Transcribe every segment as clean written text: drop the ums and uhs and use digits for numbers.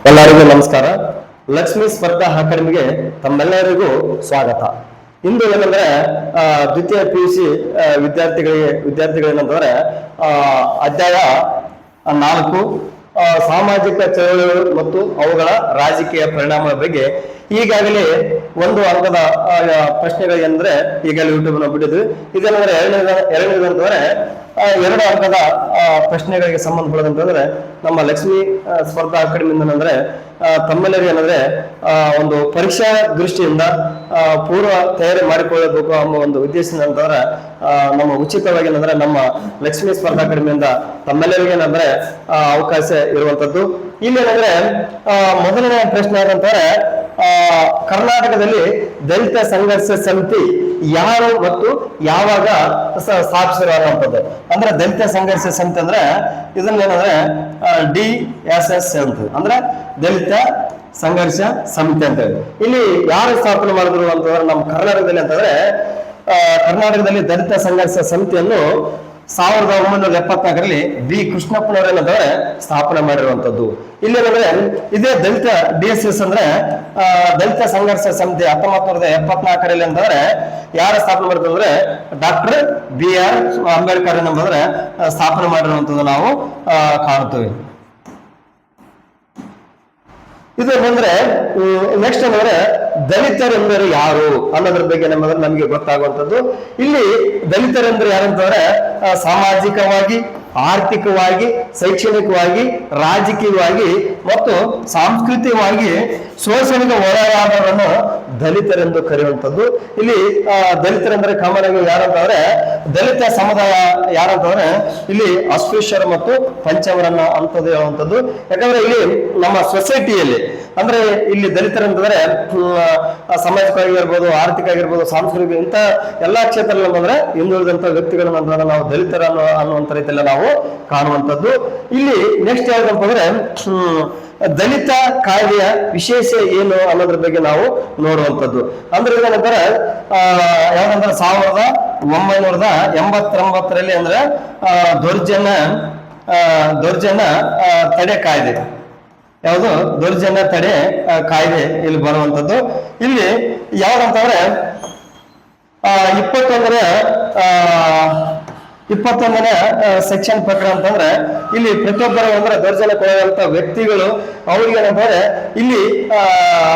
ಎಲ್ಲರಿಗೂ ನಮಸ್ಕಾರ. ಲಕ್ಷ್ಮೀ ಸ್ಪರ್ಧಾ ಅಕಾಡೆಮಿಗೆ ತಮ್ಮೆಲ್ಲರಿಗೂ ಸ್ವಾಗತ. ಇಂದು ಏನಂದ್ರೆ ದ್ವಿತೀಯ PUC ವಿದ್ಯಾರ್ಥಿಗಳೇನಂತಂದ್ರೆ ಅಧ್ಯಾಯ 4 ಸಾಮಾಜಿಕ ಚಳವಳಿಗಳು ಮತ್ತು ಅವುಗಳ ರಾಜಕೀಯ ಪರಿಣಾಮಗಳ ಬಗ್ಗೆ ಈಗಾಗಲೇ ಒಂದು ಅಂಕದ ಪ್ರಶ್ನೆಗಳೇನೆಂದ್ರೆ ಈಗಾಗಲೇ ಯೂಟ್ಯೂಬ್ ನ ಬಿಟ್ಟಿದ್ವಿ. ಇದೇನಂದ್ರೆ ಎರಡನೇದಂತಂದ್ರೆ 2 ಅಂಕದ ಪ್ರಶ್ನೆಗಳಿಗೆ ಸಂಬಂಧಪಟ್ಟಂತಂದ್ರೆ ನಮ್ಮ ಲಕ್ಷ್ಮೀ ಸ್ಪರ್ಧಾ ಅಕಾಡೆಮಿಯಿಂದ ಅಂದ್ರೆ ತಮ್ಮೆಲ್ಲರಿಗೆ ಏನಂದ್ರೆ ಒಂದು ಪರೀಕ್ಷಾ ದೃಷ್ಟಿಯಿಂದ ಪೂರ್ವ ತಯಾರಿ ಮಾಡಿಕೊಳ್ಳಬೇಕು ಅನ್ನೋ ಒಂದು ಉದ್ದೇಶದಿಂದ ಅಂತಂದ್ರೆ ನಮ್ಮ ಉಚಿತವಾಗಿ ಏನಂದ್ರೆ ನಮ್ಮ ಲಕ್ಷ್ಮೀ ಸ್ಪರ್ಧಾ ಅಕಾಡೆಮಿಯಿಂದ ತಮ್ಮೆಲ್ಲರಿಗೆ ಏನಂದ್ರೆ ಅವಕಾಶ ಇರುವಂತದ್ದು. ಇಲ್ಲಿ ಏನಂದ್ರೆ ಮೊದಲನೇ ಪ್ರಶ್ನೆ ಏನಂತಂದ್ರೆ ಕರ್ನಾಟಕದಲ್ಲಿ ದಲಿತ ಸಂಘರ್ಷ ಸಮಿತಿ ಯಾರು ಮತ್ತು ಯಾವಾಗ ಸ್ಥಾಪಿಸಿರುವಂತದ್ದು. ಅಂದ್ರೆ ದಲಿತ ಸಂಘರ್ಷ ಸಮಿತಿ ಅಂದ್ರೆ ಇದನ್ನ ಏನಂದ್ರೆ DSS ಅಂತ ಅಂದ್ರೆ ದಲಿತ ಸಂಘರ್ಷ ಸಮಿತಿ ಅಂತ ಹೇಳಿ. ಇಲ್ಲಿ ಯಾರು ಸ್ಥಾಪನೆ ಮಾಡಿದ್ರು ಅಂತಂದ್ರೆ ನಮ್ಮ ಕರ್ನಾಟಕದಲ್ಲಿ ಅಂತಂದ್ರೆ ಕರ್ನಾಟಕದಲ್ಲಿ ದಲಿತ ಸಂಘರ್ಷ ಸಮಿತಿಯನ್ನು 1974ರಲ್ಲಿ B ಕೃಷ್ಣಪ್ಪನವರೇನಂದ್ರೆ ಸ್ಥಾಪನೆ ಮಾಡಿರುವಂತದ್ದು. ಇಲ್ಲೇನಂದ್ರೆ ಇದೇ ದಲಿತ DSS ಅಂದ್ರೆ ದಲಿತ ಸಂಘರ್ಷ ಸಮಿತಿ 1974ರಲ್ಲಿ ಅಂತಂದ್ರೆ ಯಾರು ಸ್ಥಾಪನೆ ಮಾಡಿದ್ರು ಅಂದ್ರೆ ಡಾಕ್ಟರ್ BR ಅಂಬೇಡ್ಕರ್ ಏನಂದ್ರೆ ಸ್ಥಾಪನೆ ಮಾಡಿರುವಂತದ್ದು ನಾವು ಕಾಣುತ್ತೇವೆ. ಇದು ಏನಂದ್ರೆ ನೆಕ್ಸ್ಟ್ ಏನಂದ್ರೆ ದಲಿತರೆಂದರೆ ಯಾರು ಅನ್ನೋದ್ರ ಬಗ್ಗೆ ನಮಗೆ ಗೊತ್ತಾಗುವಂಥದ್ದು. ಇಲ್ಲಿ ದಲಿತರೆಂದರೆ ಯಾರಂತಂದ್ರೆ ಸಾಮಾಜಿಕವಾಗಿ, ಆರ್ಥಿಕವಾಗಿ, ಶೈಕ್ಷಣಿಕವಾಗಿ, ರಾಜಕೀಯವಾಗಿ ಮತ್ತು ಸಾಂಸ್ಕೃತಿಕವಾಗಿ ಶೋಷಣೆಗೆ ಒಳಗಾದವರನ್ನು ದಲಿತರೆಂದು ಕರೆಯುವಂಥದ್ದು. ಇಲ್ಲಿ ದಲಿತರೆಂದರೆ ಕಾಮನ್ ಆಗಿ ಯಾರಂತಂದ್ರೆ ದಲಿತ ಸಮುದಾಯ ಯಾರಂತಂದ್ರೆ ಇಲ್ಲಿ ಅಸ್ಪೃಶ್ಯರು ಮತ್ತು ಪಂಚಮರನ್ನ ಅಂತದ್ದು ಹೇಳುವಂಥದ್ದು. ಯಾಕಂದ್ರೆ ಇಲ್ಲಿ ನಮ್ಮ ಸೊಸೈಟಿಯಲ್ಲಿ ಅಂದ್ರೆ ಇಲ್ಲಿ ದಲಿತರಂತಂದ್ರೆ ಸಾಮಾಜಿಕವಾಗಿ ಇರ್ಬೋದು, ಆರ್ಥಿಕ ಆಗಿರ್ಬೋದು, ಸಾಂಸ್ಕೃತಿಕ ಇಂಥ ಎಲ್ಲಾ ಕ್ಷೇತ್ರದಲ್ಲಿ ಬಂದ್ರೆ ಹಿಂದುಳಿದಂತ ವ್ಯಕ್ತಿಗಳನ್ನ ನಾವು ದಲಿತರ ಅನ್ನುವಂತ ರೀತಿಯಲ್ಲಿ ನಾವು ಕಾಣುವಂಥದ್ದು. ಇಲ್ಲಿ ನೆಕ್ಸ್ಟ್ ಯಾವ್ದಪ್ಪ ಅಂದ್ರೆ ದಲಿತ ಕಾಯ್ದೆಯ ವಿಶೇಷ ಏನು ಅನ್ನೋದ್ರ ಬಗ್ಗೆ ನಾವು ನೋಡುವಂಥದ್ದು. ಅಂದ್ರೆ ಇದೇನಂತರ ಯಾವ್ದಂದ್ರೆ 1989ರಲ್ಲಿ ಅಂದ್ರೆ ದೌರ್ಜನ್ಯ ತಡೆ ಕಾಯ್ದೆ, ಯಾವುದು ದೌರ್ಜನ್ಯ ತಡೆ ಕಾಯ್ದೆ ಇಲ್ಲಿ ಬರುವಂತದ್ದು. ಇಲ್ಲಿ ಯಾವ್ದಂತಂದ್ರೆ 21ನೇ ಸೆಕ್ಷನ್ ಪ್ರಕಾರ ಅಂತಂದ್ರೆ ಇಲ್ಲಿ ಪ್ರತಿಯೊಬ್ಬರು ಅಂದ್ರೆ ದೌರ್ಜನ್ಯಕ್ಕೊಳಗಾದಂತ ವ್ಯಕ್ತಿಗಳು ಅವ್ರಿಗೆ ಏನಂತಂದ್ರೆ ಇಲ್ಲಿ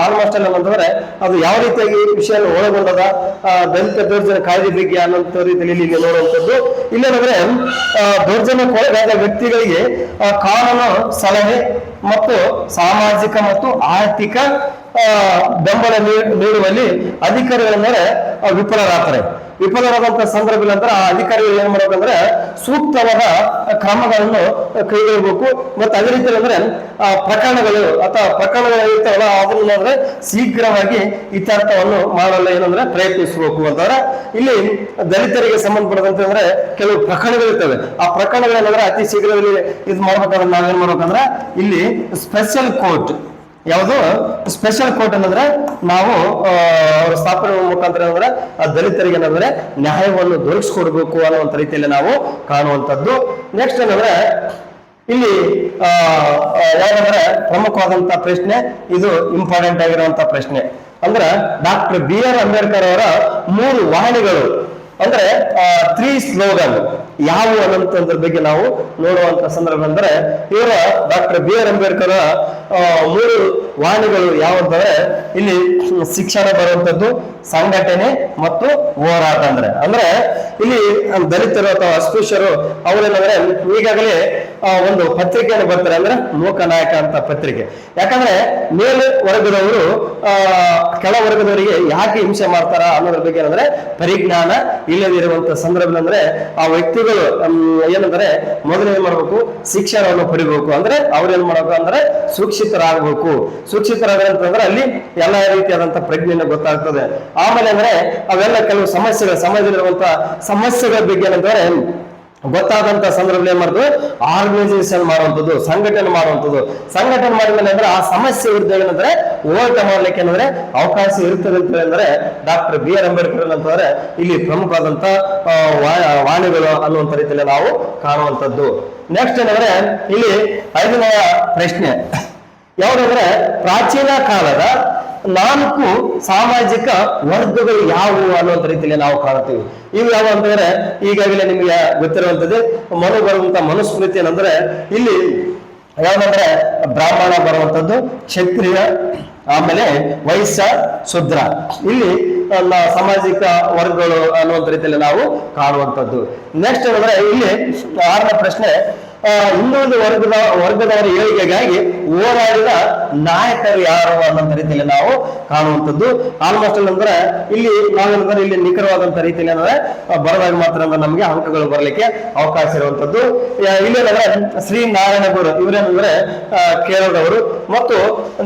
ಆಲ್ಮೋಸ್ಟ್ ಅಲ್ಲಿ ಏನಂತಂದ್ರೆ ಅದು ಯಾವ ರೀತಿಯಾಗಿ ವಿಷಯ ಒಳಗೊಂಡದ ದಲಿತ ದೌರ್ಜನ್ಯ ಕಾಯ್ದೆ ಬಗ್ಗೆ ಅನ್ನೋಂಥ ರೀತಿಯಲ್ಲಿ ಇಲ್ಲಿ ನೋಡುವಂಥದ್ದು. ಇಲ್ಲೇನಂದ್ರೆ ದೌರ್ಜನ್ಯಕ್ಕೊಳಗಾದ ವ್ಯಕ್ತಿಗಳಿಗೆ ಕಾನೂನು ಸಲಹೆ ಮತ್ತು ಸಾಮಾಜಿಕ ಮತ್ತು ಆರ್ಥಿಕ ಬೆಂಬಲ ನೀಡುವಲ್ಲಿ ಅಧಿಕಾರಿಗಳಂದ್ರೆ ವಿಫಲರಾದಂತಹ ಸಂದರ್ಭದಲ್ಲಿ ಅಂದ್ರೆ ಆ ಅಧಿಕಾರಿಗಳು ಏನ್ ಮಾಡ್ಬೇಕಂದ್ರೆ ಸೂಕ್ತವಾದ ಕ್ರಮಗಳನ್ನು ಕೈಗೊಳ್ಳಬೇಕು. ಮತ್ತೆ ಅದೇ ರೀತಿ ಅಂದ್ರೆ ಪ್ರಕರಣಗಳು ಇರ್ತಾವಲ್ಲ ಅದನ್ನ ಅಂದ್ರೆ ಶೀಘ್ರವಾಗಿ ಇತ್ಯರ್ಥವನ್ನು ಮಾಡಲ್ಲ ಏನಂದ್ರೆ ಪ್ರಯತ್ನಿಸಬೇಕು ಅಂತಂದ್ರೆ ಇಲ್ಲಿ ದಲಿತರಿಗೆ ಸಂಬಂಧಪಟ್ಟಂತೆ ಅಂದ್ರೆ ಕೆಲವು ಪ್ರಕರಣಗಳಿರ್ತವೆ. ಆ ಪ್ರಕರಣಗಳೇನಂದ್ರೆ ಅತಿ ಶೀಘ್ರದಲ್ಲಿ ಇದು ಮಾಡ್ಬೇಕಾದ್ರೆ ನಾವೇನ್ ಮಾಡ್ಬೇಕಂದ್ರೆ ಇಲ್ಲಿ ಸ್ಪೆಷಲ್ ಕೋರ್ಟ್, ಯಾವುದು ಸ್ಪೆಷಲ್ ಕೋರ್ಟ್ ಅನ್ನಂದ್ರೆ ನಾವು ಅವರ ಸ್ಥಾಪನೆ ಮುಖಾಂತರ ಅಂದ್ರೆ ಆ ದಲಿತರಿಗೆ ಏನಂದ್ರೆ ನ್ಯಾಯವನ್ನು ದೊರಕಿಸ್ಕೊಡ್ಬೇಕು ಅನ್ನುವಂಥ ರೀತಿಯಲ್ಲಿ ನಾವು ಕಾಣುವಂಥದ್ದು. ನೆಕ್ಸ್ಟ್ ಏನಂದ್ರೆ ಇಲ್ಲಿ ಯಾವಂದ್ರೆ ಪ್ರಮುಖವಾದಂತ ಪ್ರಶ್ನೆ, ಇದು ಇಂಪಾರ್ಟೆಂಟ್ ಆಗಿರುವಂತ ಪ್ರಶ್ನೆ ಅಂದ್ರೆ ಡಾಕ್ಟರ್ BR ಅಂಬೇಡ್ಕರ್ ಅವರ 3 ವಾಣಿಗಳು ಅಂದ್ರೆ 3 ಸ್ಲೋಗನ್ ಯಾವುವು ಅನ್ನೋದ್ರ ಬಗ್ಗೆ ನಾವು ನೋಡುವಂತ ಸಂದರ್ಭ ಅಂದ್ರೆ ಇವರ ಡಾಕ್ಟರ್ BR ಅಂಬೇಡ್ಕರ್ 3 ವಾಣಿಗಳು ಯಾವಂತಂದ್ರೆ ಇಲ್ಲಿ ಶಿಕ್ಷಣ ಬರುವಂತದ್ದು, ಸಂಘಟನೆ ಮತ್ತು ಹೋರಾಟ. ಅಂದ್ರೆ ಇಲ್ಲಿ ದಲಿತರು ಅಥವಾ ಅಸ್ಪೃಶ್ಯರು ಅವರೇನಂದ್ರೆ ಈಗಾಗಲೇ ಒಂದು ಪತ್ರಿಕೆಯನ್ನು ಬರ್ತಾರೆ ಅಂದ್ರೆ ಲೋಕನಾಯಕ ಅಂತ ಪತ್ರಿಕೆ. ಯಾಕಂದ್ರೆ ಮೇಲು ವರ್ಗದವರು ಕೆಳ ವರ್ಗದವರಿಗೆ ಯಾಕೆ ಹಿಂಸೆ ಮಾಡ್ತಾರ ಅನ್ನೋದ್ರ ಬಗ್ಗೆ ಏನಂದ್ರೆ ಪರಿಜ್ಞಾನ ಇಲ್ಲದಿರುವಂತ ಸಂದರ್ಭ ಅಂದ್ರೆ ಆ ವ್ಯಕ್ತಿಗಳು ಏನಂದ್ರೆ ಮೊದಲು ಏನ್ ಮಾಡ್ಬೇಕು, ಶಿಕ್ಷಣವನ್ನು ಪಡಿಬೇಕು. ಅಂದ್ರೆ ಅವ್ರೇನ್ ಮಾಡ್ಬೇಕು ಅಂದ್ರೆ ಸುಕ್ಷಿತರಾಗಂತಂದ್ರೆ ಅಲ್ಲಿ ಎಲ್ಲಾ ರೀತಿಯಾದಂತ ಪ್ರಜ್ಞೆಯನ್ನು ಗೊತ್ತಾಗ್ತದೆ. ಆಮೇಲೆ ಅಂದ್ರೆ ಅವೆಲ್ಲ ಕೆಲವು ಸಮಾಜದಲ್ಲಿರುವಂತ ಸಮಸ್ಯೆಗಳ ಬಗ್ಗೆ ಏನಂದ್ರೆ ಗೊತ್ತಾದಂತ ಸಂದರ್ಭದಲ್ಲಿ ಏನ್ ಮಾಡುದು, ಆರ್ಗನೈಸೇಷನ್ ಮಾಡುವಂಥದ್ದು, ಸಂಘಟನೆ ಮಾಡಿದ್ಮೇಲೆ ಅಂದ್ರೆ ಆ ಸಮಸ್ಯೆ ವಿರುದ್ಧ ಏನಂದ್ರೆ ಹೋರಾಟ ಮಾಡ್ಲಿಕ್ಕೆ ಏನಂದ್ರೆ ಅವಕಾಶ ಇರ್ತದೆ ಅಂತ ಅಂದ್ರೆ ಡಾಕ್ಟರ್ BR ಅಂಬೇಡ್ಕರ್ ಅಂತಂದ್ರೆ ಇಲ್ಲಿ ಪ್ರಮುಖವಾದಂತ ವಾಣಿಗಳು ಅನ್ನುವಂಥ ರೀತಿಯಲ್ಲಿ ನಾವು ಕಾಣುವಂಥದ್ದು. ನೆಕ್ಸ್ಟ್ ಏನಂದ್ರೆ ಇಲ್ಲಿ 5ನೇ ಪ್ರಶ್ನೆ, ಯಾವ್ದಂದ್ರೆ ಪ್ರಾಚೀನ ಕಾಲದ 4 ಸಾಮಾಜಿಕ ವರ್ಗಗಳು ಯಾವುವು ಅನ್ನುವಂಥ ರೀತಿಯಲ್ಲಿ ನಾವು ಕಾಣ್ತೀವಿ. ಇವು ಯಾವ ಅಂತಂದ್ರೆ ಈಗಾಗಲೇ ನಿಮಗೆ ಗೊತ್ತಿರುವಂತದ್ದು ಬರುವಂತ ಮನುಸ್ಮೃತಿ ಏನಂದ್ರೆ ಇಲ್ಲಿ ಯಾವ್ದಂದ್ರೆ ಬ್ರಾಹ್ಮಣ ಬರುವಂತದ್ದು, ಕ್ಷತ್ರಿಯ, ಆಮೇಲೆ ವೈಶ್ಯ, ಶೂದ್ರ, ಇಲ್ಲಿ ಸಾಮಾಜಿಕ ವರ್ಗಗಳು ಅನ್ನುವಂಥ ರೀತಿಯಲ್ಲಿ ನಾವು ಕಾಣುವಂಥದ್ದು. ನೆಕ್ಸ್ಟ್ ಅಂದ್ರೆ ಇಲ್ಲಿ 6ನೇ ಪ್ರಶ್ನೆ, ಇನ್ನೊಂದು ವರ್ಗದವರ ಏಳಿಗೆಗಾಗಿ ಹೋರಾಡಿದ ನಾಯಕರು ಯಾರು ಅನ್ನೋಂಥ ರೀತಿಯಲ್ಲಿ ನಾವು ಕಾಣುವಂಥದ್ದು. ಆಲ್ಮೋಸ್ಟ್ ಅಂದ್ರೆ ಇಲ್ಲಿ ನಾವೇನಂದ್ರೆ ಇಲ್ಲಿ ನಿಖರವಾದಂತ ರೀತಿಯಲ್ಲಿ ಏನಂದ್ರೆ ಬರದಾಗ ಮಾತ್ರ ನಮಗೆ ಅಂಕಗಳು ಬರಲಿಕ್ಕೆ ಅವಕಾಶ ಇರುವಂತದ್ದು. ಇಲ್ಲೇನಂದ್ರೆ ಶ್ರೀ ನಾರಾಯಣ ಗುರು ಇವರೇನಂದ್ರೆ ಕೇರಳದವರು. ಮತ್ತು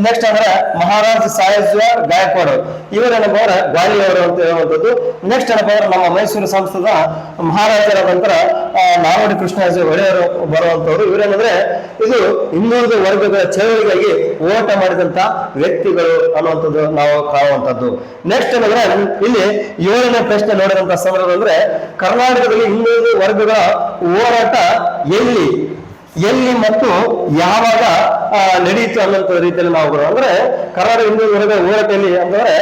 ನೆಕ್ಸ್ಟ್ ಅಂದ್ರೆ ಮಹಾರಾಜ್ ಸಾಯಜ್ವ ಗಾಯಕ್ವಾಡ್ ಇವರೇನಂದ್ರೆ ಗ್ವಾಲಿಯವರು ಅಂತ ಹೇಳುವಂಥದ್ದು. ನೆಕ್ಸ್ಟ್ ಏನಪ್ಪ ಅಂದ್ರೆ ನಮ್ಮ ಮೈಸೂರು ಸಂಸ್ಥದ ಮಹಾರಾಜರಾದಂತರ ನಾಲ್ವಡಿ ಕೃಷ್ಣರಾಜ ಒಡೆಯರು ಬರುವಂತವ್ರು. ಇವರೇನಂದ್ರೆ ಇದು ಹಿಂದುಳಿದ ವರ್ಗದ ಚಳವಳಿಗಾಗಿ ಹೋರಾಟ ಮಾಡಿದಂತ ವ್ಯಕ್ತಿಗಳು ಅನ್ನುವಂಥದ್ದು ನಾವು ಕಾಣುವಂಥದ್ದು. ನೆಕ್ಸ್ಟ್ ಏನಂದ್ರೆ ಇಲ್ಲಿ 7ನೇ ಪ್ರಶ್ನೆ ನೋಡಿದಂತ ಸಂದರ್ಭ ಅಂದ್ರೆ ಕರ್ನಾಟಕದಲ್ಲಿ ಹಿಂದುಳಿದ ವರ್ಗಗಳ ಹೋರಾಟ ಎಲ್ಲಿ ಮತ್ತು ಯಾವಾಗ ನಡೆಯಿತು ಅನ್ನೋಂಥ ರೀತಿಯಲ್ಲಿ ನಾವು ಅಂದ್ರೆ ಕರ್ನಾಟಕ ಹಿಂದುಳಿದ ವರ್ಗದ ಹೋರಾಟ ಎಲ್ಲಿ ಅಂತಂದ್ರೆ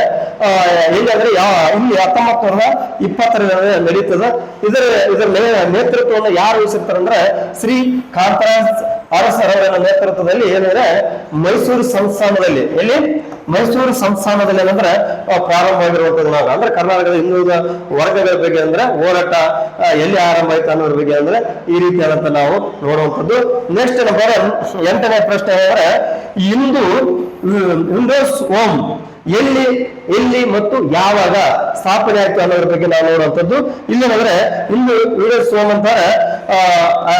ಎಲ್ಲಿ ಅಂದ್ರೆ ಇಲ್ಲಿ 1920 ನಡೀತದ. ಇದರ ನೇತೃತ್ವವನ್ನು ಯಾರು ವಹಿಸಿರ್ತಾರೆ ಅಂದ್ರೆ ಶ್ರೀ ಕಾಂತರಾಜ್ ಅರಸರವರ ನೇತೃತ್ವದಲ್ಲಿ ಏನಂದ್ರೆ ಮೈಸೂರು ಸಂಸ್ಥಾನದಲ್ಲಿ ಮೈಸೂರು ಸಂಸ್ಥಾನದಲ್ಲಿ ಏನಂದ್ರೆ ಪ್ರಾರಂಭವಾಗಿರುವಂತದ್ದು. ನಾವು ಅಂದ್ರೆ ಕರ್ನಾಟಕದ ಹಿಂದುಳಿದ ವರ್ಗಗಳ ಬಗ್ಗೆ ಅಂದ್ರೆ ಹೋರಾಟ ಎಲ್ಲಿ ಆರಂಭ ಆಯ್ತು ಅನ್ನೋದ್ರ ಬಗ್ಗೆ ಅಂದ್ರೆ ಈ ರೀತಿಯಾದಂತ ನಾವು ನೋಡುವಂಥದ್ದು. ನೆಕ್ಸ್ಟ್ ನಂಬರ್ 8ನೇ ಪ್ರಶ್ನೆ ಅಂದ್ರೆ ವಿಂಡೋಸ್ ಹೋಮ್ ಎಲ್ಲಿ ಮತ್ತು ಯಾವಾಗ ಸ್ಥಾಪನೆ ಆಯ್ತು ಅನ್ನೋದ್ರ ಬಗ್ಗೆ ನಾವು ನೋಡುವಂಥದ್ದು. ಇಲ್ಲೇನಂದ್ರೆ ವಿಂಡೋಸ್ ಹೋಮ್ ಅಂತಾರೆ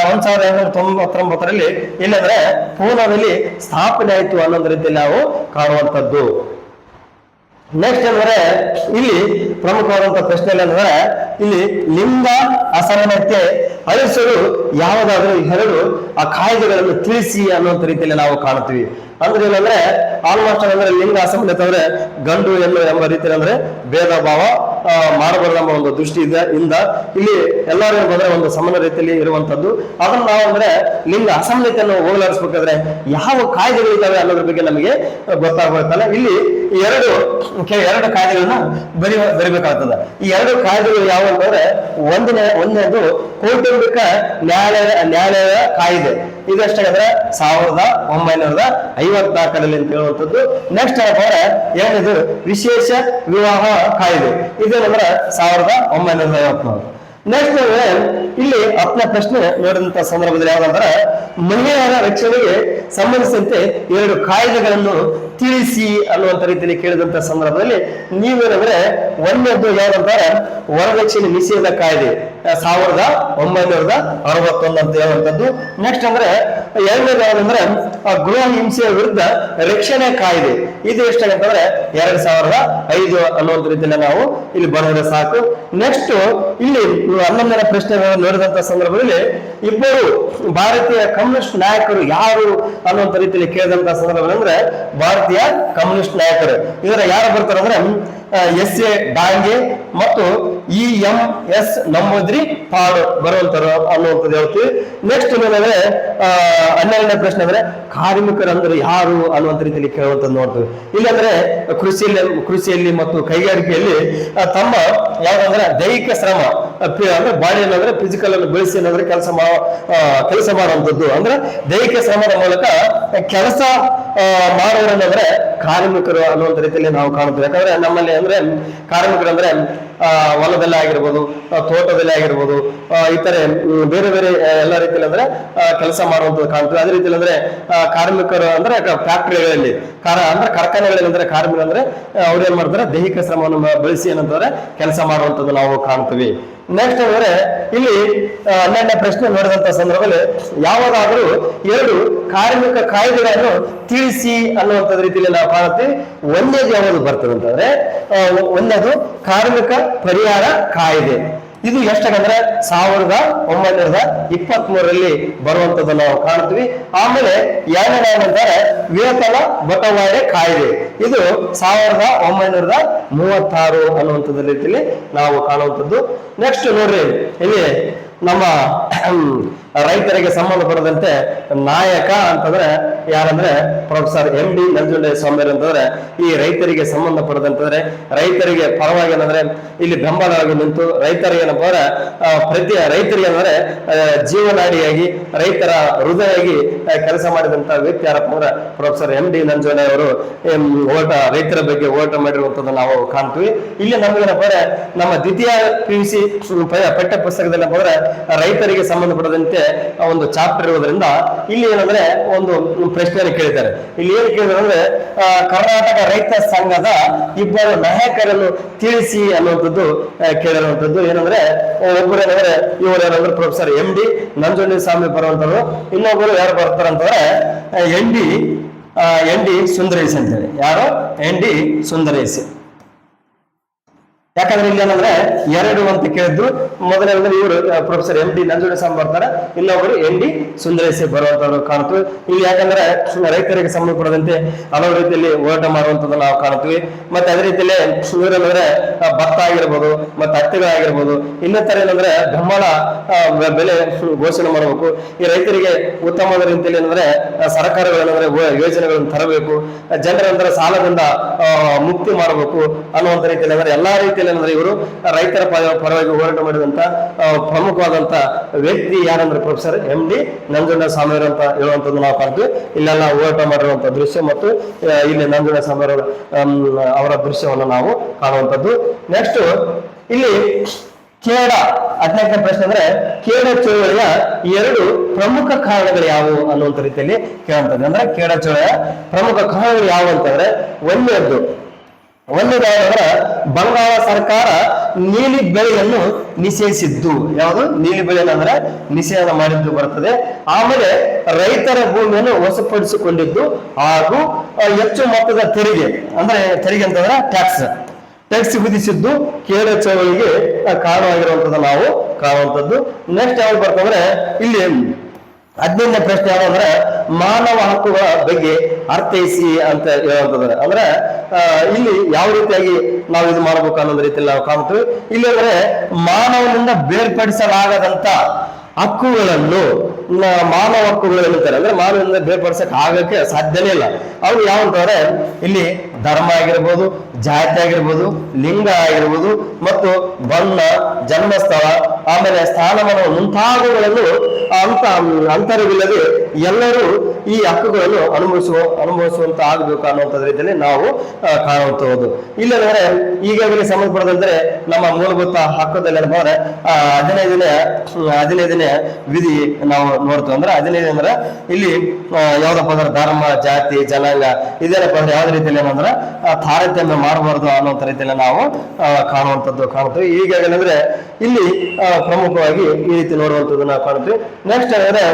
1899 ಇಲ್ಲಂದ್ರೆ ಪೂನಾದಲ್ಲಿ ಸ್ಥಾಪನೆ ಆಯ್ತು ಅನ್ನೋದ್ರ ರೀತಿಯಲ್ಲಿ ನಾವು ಕಾಣುವಂಥದ್ದು. ನೆಕ್ಸ್ಟ್ ಅಂದ್ರೆ ಇಲ್ಲಿ ಪ್ರಮುಖವಾದಂತಹ ಪ್ರಶ್ನೆ ಏನಂದ್ರೆ ಇಲ್ಲಿ ಲಿಂಗ ಅಸಮಾನತೆ ಅಳಿಸಲು ಯಾವುದಾದ್ರೂ 2 ಆ ಕಾಯ್ದೆಗಳನ್ನು ತಿಳಿಸಿ ಅನ್ನುವಂಥ ರೀತಿಯಲ್ಲಿ ನಾವು ಕಾಣುತ್ತೀವಿ. ಅಂದ್ರೆ ಏನಂದ್ರೆ ಆಲ್ಮೋಸ್ಟ್ ಅಂದ್ರೆ ಲಿಂಗ ಅಸಮಾನತೆ ಅಂದ್ರೆ ಗಂಡು ಹೆಣ್ಣು ಎಂಬ ರೀತಿಯಲ್ಲಿ ಅಂದ್ರೆ ಭೇದ ಭಾವ ಮಾಡಬಾರದು ಎಂಬ ಒಂದು ದೃಷ್ಟಿಯಿಂದ ಇಲ್ಲಿ ಎಲ್ಲರೂ ಬಂದ್ರೆ ಒಂದು ಸಮಾನ ರೀತಿಯಲ್ಲಿ ಇರುವಂತದ್ದು. ಅದನ್ನ ನಾವು ಅಂದ್ರೆ ಲಿಂಗ ಅಸಮಾನತೆಯನ್ನು ಹೋಗಲಾಡಿಸ್ಬೇಕಾದ್ರೆ ಯಾವ ಕಾಯ್ದೆಗಳಿದ್ದಾವೆ ಅನ್ನೋದ್ರ ಬಗ್ಗೆ ನಮಗೆ ಗೊತ್ತಾಗ್ಬೇಕಲ್ಲ. ಇಲ್ಲಿ 2 ಕಾಯ್ದೆಗಳನ್ನ ಬರಿಬೇಕಾಗ್ತದೆ. ಈ 2 ಕಾಯ್ದೆಗಳು ಯಾವ ಅಂತಂದ್ರೆ ಒಂದನೇದು ಕೌಟುಂಬಿಕ ನ್ಯಾಯಾಲಯ ಕಾಯ್ದೆ. ಇದೆಷ್ಟಾಗಂದ್ರೆ 1954 ಅಂತ ಹೇಳುವಂಥದ್ದು. ನೆಕ್ಸ್ಟ್ ಏನಂದ್ರೆ ಏನಿದು ವಿಶೇಷ ವಿವಾಹ ಕಾಯ್ದೆ. ಇದೇನಂದ್ರೆ 1954. ನೆಕ್ಸ್ಟ್ ಇಲ್ಲಿ 10ನೇ ಪ್ರಶ್ನೆ ನೋಡಿದಂತ ಸಂದರ್ಭದಲ್ಲಿ ಯಾವ್ದಂದ್ರೆ ಮಹಿಳೆಯರ ರಕ್ಷಣೆಗೆ ಸಂಬಂಧಿಸಿದಂತೆ 2 ಕಾಯ್ದೆಗಳನ್ನು ತಿಳಿಸಿ ಅನ್ನುವಂಥ ರೀತಿಯಲ್ಲಿ ಕೇಳಿದಂತ ಸಂದರ್ಭದಲ್ಲಿ ನೀವೇನಂದ್ರೆ ಒಂದನೇದು ಯಾವ್ದಂತಾರೆ ವರದಕ್ಷಿಣೆ ನಿಷೇಧ ಕಾಯ್ದೆ 1961 ಅಂತ ಹೇಳುವಂಥದ್ದು. ನೆಕ್ಸ್ಟ್ ಅಂದ್ರೆ 2ನೇದು ಯಾವ್ದಂದ್ರೆ ಗೃಹ ಹಿಂಸೆಯ ವಿರುದ್ಧ ರಕ್ಷಣೆ ಕಾಯ್ದೆ. ಇದು ಎಷ್ಟಾಗಂತಂದ್ರೆ 2005 ಅನ್ನುವಂಥ ರೀತಿಯಲ್ಲಿ ನಾವು ಇಲ್ಲಿ ಬರೋದ್ರೆ ಸಾಕು. ನೆಕ್ಸ್ಟ್ ಇಲ್ಲಿ 11ನೇ ಪ್ರಶ್ನೆ ನೋಡಿದಂತ ಸಂದರ್ಭದಲ್ಲಿ 2 ಭಾರತೀಯ ಕಮ್ಯುನಿಸ್ಟ್ ನಾಯಕರು ಯಾರು ಅನ್ನುವಂಥ ರೀತಿಯಲ್ಲಿ ಕೇಳಿದಂತ ಸಂದರ್ಭದಲ್ಲಿ ಅಂದ್ರೆ ಭಾರತೀಯ ಕಮ್ಯುನಿಸ್ಟ್ ನಾಯಕರು ಇದರ ಯಾರು ಬರ್ತಾರೆ ಅಂದ್ರೆ ಎಸ್.ಎ. ಡಾಂಗೆ ಮತ್ತು E.M.S. ನಂಬೂದ್ರಿ ಪಾಡು ಬರುವಂತರು ಅನ್ನುವಂಥದ್ದು ಹೇಳ್ತೀವಿ. ನೆಕ್ಸ್ಟ್ ಏನಂದ್ರೆ 12ನೇ ಪ್ರಶ್ನೆ ಅಂದ್ರೆ ಕಾರ್ಮಿಕರಂದ್ರೆ ಯಾರು ಅನ್ನುವಂಥ ರೀತಿಯಲ್ಲಿ ಕೇಳುವಂಥದ್ದು ನೋಡ್ತೀವಿ. ಇಲ್ಲಾಂದ್ರೆ ಕೃಷಿಯಲ್ಲಿ ಮತ್ತು ಕೈಗಾರಿಕೆಯಲ್ಲಿ ತಮ್ಮ ಯಾವ್ದಂದ್ರೆ ದೈಹಿಕ ಶ್ರಮ ಅಂದ್ರೆ ಬಾಡಿ ಏನಂದ್ರೆ ಫಿಸಿಕಲ್ ಅನ್ನು ಬೆಳೆಸಿ ಏನಂದ್ರೆ ಕೆಲಸ ಮಾಡುವಂಥದ್ದು. ಅಂದ್ರೆ ದೈಹಿಕ ಶ್ರಮದ ಮೂಲಕ ಕೆಲಸ ಮಾಡೋರಂದ್ರೆ ಕಾರ್ಮಿಕರು ಅನ್ನುವಂಥ ರೀತಿಯಲ್ಲಿ ನಾವು ಕಾಣುತ್ತೇವೆ. ಯಾಕಂದ್ರೆ ನಮ್ಮಲ್ಲಿ ಅಂದ್ರೆ ಕಾರ್ಮಿಕರು ಅಂದ್ರೆ ಹೊಲದಲ್ಲಿ ಆಗಿರ್ಬೋದು, ತೋಟದಲ್ಲಿ ಆಗಿರ್ಬೋದು, ಇತರೆ ಬೇರೆ ಬೇರೆ ಎಲ್ಲ ರೀತಿಯಲ್ಲಿ ಅಂದ್ರೆ ಕೆಲಸ ಮಾಡುವಂಥದ್ದು ಕಾಣ್ತೀವಿ. ಅದೇ ರೀತಿಯಲ್ಲಿ ಅಂದ್ರೆ ಕಾರ್ಮಿಕರು ಅಂದ್ರೆ ಫ್ಯಾಕ್ಟರಿಗಳಲ್ಲಿ ಅಂದ್ರೆ ಕಾರ್ಖಾನೆಗಳಲ್ಲಿ ಅಂದ್ರೆ ಕಾರ್ಮಿಕರು ಅಂದ್ರೆ ಅವ್ರು ಏನ್ ಮಾಡ್ತಾರೆ ದೈಹಿಕ ಶ್ರಮವನ್ನು ಬೆಳೆಸಿ ಏನಂತಂದ್ರೆ ಕೆಲಸ ಮಾಡುವಂಥದ್ದು ನಾವು ಕಾಣ್ತೀವಿ. ನೆಕ್ಸ್ಟ್ ಅಂದ್ರೆ ಇಲ್ಲಿ 12ನೇ ಪ್ರಶ್ನೆ ನೋಡಿದಂತ ಸಂದರ್ಭದಲ್ಲಿ ಯಾವುದಾದ್ರೂ 2 ಕಾರ್ಮಿಕ ಕಾಯ್ದೆಗಳನ್ನು ತಿಳಿಸಿ ಅನ್ನುವಂಥ ರೀತಿಯಲ್ಲಿ ನಾವು ಕಾಣುತ್ತೀವಿ. ಒಂದೇದು ಯಾವುದು ಬರ್ತದೆ ಅಂತಂದ್ರೆ ಒಂದೇದು ಕಾರ್ಮಿಕ ಪರಿಹಾರ ಕಾಯ್ದೆ. ಇದು ಎಷ್ಟಾಗಂದ್ರೆ 1923 ಬರುವಂತದ್ದು ನಾವು ಕಾಣ್ತೀವಿ. ಆಮೇಲೆ ಎರಡನೇ ವೇತನ ಬಟವಾಡೆ ಕಾಯ್ದೆ. ಇದು 1936 ಅನ್ನುವಂಥದ್ದು ರೀತಿಯಲ್ಲಿ ನಾವು ಕಾಣುವಂಥದ್ದು. ನೆಕ್ಸ್ಟ್ ನೋಡ್ರಿ ಇಲ್ಲಿ ನಮ್ಮ ರೈತರಿಗೆ ಸಂಬಂಧಪಟ್ಟದಂತೆ ನಾಯಕ ಅಂತಂದ್ರೆ ಯಾರಂದ್ರೆ ಪ್ರೊಫೆಸರ್ MD ನಂಜುಂಡಯ್ಯ ಸ್ವಾಮಿಯವರು ಅಂತಂದ್ರೆ ಈ ರೈತರಿಗೆ ಸಂಬಂಧಪಟ್ಟದಂತಂದ್ರೆ ರೈತರಿಗೆ ಪರವಾಗಿ ಏನಂದ್ರೆ ಇಲ್ಲಿ ಬೆಂಬಲವಾಗಿ ನಿಂತು ರೈತರಿಗೆ ಏನಪ್ಪ ಅಂದ್ರೆ ಪ್ರತಿ ರೈತರಿಗೆ ಅಂದ್ರೆ ಜೀವನಾಡಿಯಾಗಿ ರೈತರ ಹೃದಯಾಗಿ ಕೆಲಸ ಮಾಡಿದಂತ ವ್ಯಕ್ತಿ ಯಾರಪ್ಪ ಅಂದ್ರೆ ಪ್ರೊಫೆಸರ್ MD ನಂಜುಂಡಯ್ಯ ಅವರು ರೈತರ ಬಗ್ಗೆ ಹೋರಾಟ ಮಾಡಿರುವಂತದ್ದು ನಾವು ಕಾಣ್ತೀವಿ. ಇಲ್ಲಿ ನಮಗೇನಪ್ಪ ಅಂದ್ರೆ ನಮ್ಮ ದ್ವಿತೀಯ PUC ಪಠ್ಯ ಪುಸ್ತಕದಲ್ಲಿ ಅಂದ್ರೆ ರೈತರಿಗೆ ಸಂಬಂಧಪಟ್ಟದಂತೆ ಒಂದು ಚಾಪ್ಟರ್ ಇರೋದ್ರಿಂದ ಇಲ್ಲಿ ಏನಂದ್ರೆ ಒಂದು ಪ್ರಶ್ನೆಯನ್ನು ಕೇಳಿದ್ದಾರೆ. ಇಲ್ಲಿ ಏನು ಕೇಳಿದ್ರೆ ಅಂದ್ರೆ ಕರ್ನಾಟಕ ರೈತ ಸಂಘದ ಇಬ್ಬರು ನಾಯಕರನ್ನು ತಿಳಿಸಿ ಅನ್ನುವಂಥದ್ದು ಕೇಳಿರುವಂತದ್ದು. ಏನಂದ್ರೆ ಒಬ್ಬರು ಏನಂದ್ರೆ ಇವರು ಏನಂದ್ರೆ ಪ್ರೊಫೆಸರ್ MD ನಂಜುಂಡಯ್ಯ ಸ್ವಾಮಿ ಬರುವಂತವ್ರು, ಇನ್ನೊಬ್ಬರು ಯಾರು ಬರ್ತಾರೆ ಅಂತಂದ್ರೆ ND ಸುಂದರೇಶ್ ಅಂತೇಳಿ. ಯಾರು? ND ಸುಂದರೇಶ್. ಯಾಕಂದ್ರೆ ಇಲ್ಲಿ ಏನಂದ್ರೆ ಎರಡು ಅಂತ ಕೇಳಿದ್ರು. ಮೊದಲನೇ ಇವರು ಪ್ರೊಫೆಸರ್ MD ನಂಜುಂಡಯ್ಯ ಸ್ವಾಮಿ ಬರ್ತಾರೆ, ಇನ್ನೊಬ್ಬರು ND ಸುಂದರೇಶ್ ಬರುವಂತವ್ರು ಕಾಣ್ತೀವಿ. ಇಲ್ಲಿ ಯಾಕಂದ್ರೆ ರೈತರಿಗೆ ಸಂಬಂಧಪಟ್ಟಂತೆ ಹಲವು ರೀತಿಯಲ್ಲಿ ಹೋರಾಟ ಮಾಡುವಂತದ್ದು ನಾವು ಕಾಣ್ತೀವಿ. ಮತ್ತೆ ಅದೇ ರೀತಿಯಲ್ಲಿ ಇವರೇನಂದ್ರೆ ಭತ್ತ ಆಗಿರ್ಬೋದು, ಮತ್ತೆ ಹತ್ತಿಗಳಾಗಿರ್ಬೋದು, ಇನ್ನಿತರ ಏನಂದ್ರೆ ಬೆಂಬಲ ಬೆಲೆ ಘೋಷಣೆ ಮಾಡಬೇಕು. ಈ ರೈತರಿಗೆ ಉತ್ತಮವಾದ ರೀತಿಯಲ್ಲಿ ಏನಂದ್ರೆ ಸರ್ಕಾರಗಳೇನಂದ್ರೆ ಯೋಜನೆಗಳನ್ನು ತರಬೇಕು, ಜನರಂದ್ರೆ ಸಾಲದಿಂದ ಮುಕ್ತಿ ಮಾಡಬೇಕು ಅನ್ನುವಂತ ರೀತಿಯಲ್ಲಿ ಅಂದ್ರೆ ಎಲ್ಲಾ ರೀತಿಯಲ್ಲಿ ಏನಂದ್ರೆ ಇವರು ರೈತರ ಪರವಾಗಿ ಹೋರಾಟ ಮಾಡಿದಂತ ಪ್ರಮುಖವಾದಂತ ವ್ಯಕ್ತಿ ಯಾರಂದ್ರೆ ಪ್ರೊಫೆಸರ್ MD ನಂಜುಂಡಯ್ಯ ಸ್ವಾಮಿಯವರು ಅಂತ ಹೇಳುವಂತದ್ದು ನಾವು ಕಾಣ್ತೀವಿ. ಇಲ್ಲೆಲ್ಲ ಹೋರಾಟ ಮಾಡಿರುವಂತ ದೃಶ್ಯ ಮತ್ತು ಇಲ್ಲಿ ನಂಜುಂಡಯ್ಯ ಸ್ವಾಮಿ ಅವರ ದೃಶ್ಯವನ್ನು ನಾವು ಕಾಣುವಂಥದ್ದು. ನೆಕ್ಸ್ಟ್ ಇಲ್ಲಿ ಖೇಡ 15ನೇ ಪ್ರಶ್ನೆ ಅಂದ್ರೆ ಖೇಡ ಚಳವಳಿಯ 2 ಪ್ರಮುಖ ಕಾರಣಗಳು ಯಾವುವು ಅನ್ನುವಂತ ರೀತಿಯಲ್ಲಿ ಕೇಳುವಂಥದ್ದು. ಅಂದ್ರೆ ಖೇಡ ಚಳವಳಿಯ ಪ್ರಮುಖ ಕಾರಣಗಳು ಯಾವುವು ಅಂತಂದ್ರೆ ಒಂದನೇದಾದ್ರೆ ಬಂಗಾಳ ಸರ್ಕಾರ ನೀಲಿ ಬೆಳೆಯನ್ನು ನಿಷೇಧಿಸಿದ್ದು. ಯಾವುದು? ನೀಲಿ ಬೆಳೆಯನ್ನು ಅಂದ್ರೆ ನಿಷೇಧ ಮಾಡಿದ್ದು ಬರ್ತದೆ. ಆಮೇಲೆ ರೈತರ ಭೂಮಿಯನ್ನು ವಶಪಡಿಸಿಕೊಂಡಿದ್ದು ಹಾಗೂ ಹೆಚ್ಚು ಮೊತ್ತದ ತೆರಿಗೆ ಅಂತಂದ್ರೆ ಟ್ಯಾಕ್ಸ್ ವಿಧಿಸಿದ್ದು ಖೇಡ ಚಳವಳಿಗೆ ಕಾರಣವಾಗಿರುವಂತದ್ದು ನಾವು ಕಾಣುವಂಥದ್ದು. ನೆಕ್ಸ್ಟ್ ಯಾವ್ದು ಬರ್ತಂದ್ರೆ ಇಲ್ಲಿ 15ನೇ ಪ್ರಶ್ನೆ ಯಾವಂದ್ರೆ ಮಾನವ ಹಕ್ಕುಗಳ ಬಗ್ಗೆ ಅರ್ಥೈಸಿ ಅಂತ ಹೇಳುವಂತಂದ್ರೆ ಅಂದ್ರೆ ಇಲ್ಲಿ ಯಾವ ರೀತಿಯಾಗಿ ನಾವು ಇದು ಮಾಡಬೇಕು ಅನ್ನೋ ರೀತಿಯಲ್ಲಿ ನಾವು ಕಾಣ್ತೀವಿ. ಇಲ್ಲಿ ಅಂದ್ರೆ ಮಾನವನಿಂದ ಬೇರ್ಪಡಿಸಲಾಗದಂತ ಹಕ್ಕುಗಳನ್ನು ಮಾನವ ಹಕ್ಕುಗಳು ಎನ್ನುತ್ತಾರೆ. ಅಂದ್ರೆ ಮಾನವನಿಂದ ಬೇರ್ಪಡಿಸಕ್ ಆಗಕ್ಕೆ ಸಾಧ್ಯನೇ ಇಲ್ಲ. ಅವು ಯಾವಂತಂದ್ರೆ ಇಲ್ಲಿ ಧರ್ಮ ಆಗಿರ್ಬೋದು, ಜಾತಿ ಆಗಿರ್ಬೋದು, ಲಿಂಗ ಆಗಿರ್ಬೋದು, ಮತ್ತು ಬಣ್ಣ, ಜನ್ಮಸ್ಥಳ, ಆಮೇಲೆ ಸ್ಥಾನಮಾನ ಮುಂತಾದವುಗಳನ್ನು ಅಂತರವಿಲ್ಲದೆ ಎಲ್ಲರೂ ಈ ಹಕ್ಕುಗಳನ್ನು ಅನುಭವಿಸುವಂತ ಆಗಬೇಕು ಅನ್ನುವಂಥ ರೀತಿಯಲ್ಲಿ ನಾವು ಕಾಣುವಂತದ್ದು. ಇಲ್ಲಂದ್ರೆ ಈಗಾಗಲೇ ಸಂಬಂಧಪಟ್ಟದಂದ್ರೆ ನಮ್ಮ ಮೂಲಭೂತ ಹಕ್ಕದಲ್ಲಿ ಏನಂದ್ರೆ 15ನೇ ವಿಧಿ ನಾವು ನೋಡ್ತೀವಿ. ಅಂದ್ರೆ 15 ಅಂದ್ರೆ ಇಲ್ಲಿ ಯಾವ್ದಪ್ಪ ಅಂದ್ರೆ ಧರ್ಮ, ಜಾತಿ, ಜನಾಂಗ ಇದೇನಪ್ಪ ಅಂದ್ರೆ ಯಾವ್ದು ರೀತಿಯಲ್ಲಿ ಏನಂದ್ರೆ ತಾರತಮ್ಯ ಮಾಡಬಾರ್ದು ಅನ್ನುವಂಥ ರೀತಿಯಲ್ಲಿ ನಾವು ಕಾಣುವಂಥದ್ದು. ಈಗಾಗಲೇ ಅಂದ್ರೆ ಇಲ್ಲಿ ಪ್ರಮುಖವಾಗಿ ಈ ರೀತಿ ನೋಡುವಂಥದ್ದು ನಾವು ಕಾಣ್ತೀವಿ. ನೆಕ್ಸ್ಟ್ ಅಂದ್ರೆ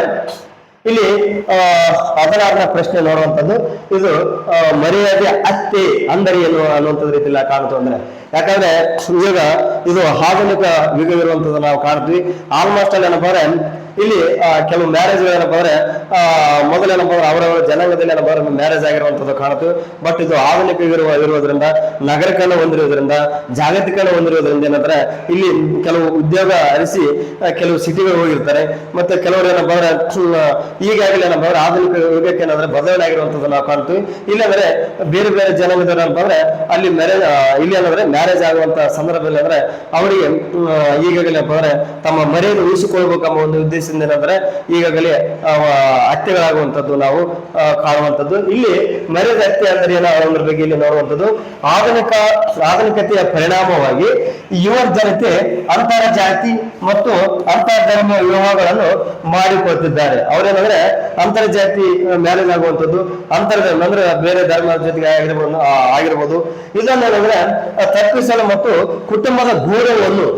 ಇಲ್ಲಿ 16ನೇ ಪ್ರಶ್ನೆ ನೋಡುವಂಥದ್ದು ಇದು ಮರ್ಯಾದೆ ಹತ್ಯೆ ಅಂದರೆ ಏನು ಅನ್ನುವಂಥದ್ದು ರೀತಿಯಲ್ಲಿ ಕಾಣ್ತು. ಅಂದ್ರೆ ಯಾಕಂದ್ರೆ ಈಗ ಇದು ಆಧುನಿಕ ಯುಗವಿರುವಂಥದ್ದು ನಾವು ಕಾಣ್ತೀವಿ. ಆಲ್ಮೋಸ್ಟ್ ಅಲ್ಲಿ ಏನಪ್ಪ ಅಂದ್ರೆ ಇಲ್ಲಿ ಕೆಲವು ಮ್ಯಾರೇಜ್ ಏನಪ್ಪ ಅಂದ್ರೆ ಮೊದಲೇನಪ್ಪ ಅಂದ್ರೆ ಅವರವರ ಜನಾಂಗದಲ್ಲಿ ಏನಪ್ಪ ಅಂದ್ರೆ ಮ್ಯಾರೇಜ್ ಆಗಿರುವಂಥದ್ದು ಕಾಣ್ತೀವಿ. ಬಟ್ ಇದು ಆಧುನಿಕ ಇರುವುದರಿಂದ, ನಗರೀಕರಣ ಹೊಂದಿರುವುದರಿಂದ, ಜಾಗತೀಕರಣ ಹೊಂದಿರುವುದರಿಂದ ಏನಂದ್ರೆ ಇಲ್ಲಿ ಕೆಲವು ಉದ್ಯೋಗ ಅರಿಸಿ ಕೆಲವು ಸಿಟಿಗಳು ಹೋಗಿರ್ತಾರೆ. ಮತ್ತೆ ಕೆಲವರು ಏನಪ್ಪ ಅಂದ್ರೆ ಈಗಾಗಲೇ ಏನಪ್ಪ ಅಂದ್ರೆ ಆಧುನಿಕ ಯುಗಕ್ಕೆ ಏನಂದ್ರೆ ಬದಲಾವಣೆ ಆಗಿರುವಂಥದ್ದು ನಾವು ಕಾಣ್ತೀವಿ. ಇಲ್ಲಾಂದ್ರೆ ಬೇರೆ ಬೇರೆ ಜನಾಂಗದವರು ಏನಪ್ಪ ಅಂದ್ರೆ ಅಲ್ಲಿ ಇಲ್ಲಿ ಏನಂದ್ರೆ ಮ್ಯಾರೇಜ್ ಆಗುವಂತ ಸಂದರ್ಭದಲ್ಲಿ ಅಂದ್ರೆ ಅವರಿಗೆ ಈಗಾಗಲೇ ಏನಪ್ಪ ಅಂದ್ರೆ ತಮ್ಮ ಮರ್ಯಾದೆ ಉಳಿಸಿಕೊಳ್ಬೇಕೆಂಬ ಒಂದು ಉದ್ದೇಶದಿಂದ ಏನಂದ್ರೆ ಈಗಾಗಲೇ ಹತ್ಯೆಗಳಾಗುವಂಥದ್ದು ನಾವು ಕಾಣುವಂಥದ್ದು. ಇಲ್ಲಿ ಮರ್ಯಾದೆ ಹತ್ಯೆ ಅಂದ್ರೆ ಏನೋ ಅನ್ನೋದ್ರ ಬಗ್ಗೆ ಇಲ್ಲಿ ನೋಡುವಂಥದ್ದು ಆಧುನಿಕತೆಯ ಪರಿಣಾಮವಾಗಿ ಯುವ ಜನತೆ ಅಂತರ ಜಾತಿ ಮತ್ತು ಅಂತರ್ ಧರ್ಮ ವಿವಾಹಗಳನ್ನು ಮಾಡಿಕೊಳ್ತಿದ್ದಾರೆ. ಅವ್ರೇನಂದ್ರೆ ಅಂತರ ಜಾತಿ ಮ್ಯಾರೇಜ್ ಆಗುವಂಥದ್ದು, ಅಂತರ ಅಂದ್ರೆ ಬೇರೆ ಧರ್ಮದ ಜೊತೆಗೆ ಆಗಿರ್ಬೋದು. ಇದನ್ನೇನಂದ್ರೆ ತಪ್ಪಿಸಲು ಮತ್ತು ಕುಟುಂಬದ ಗೌರವವನ್ನು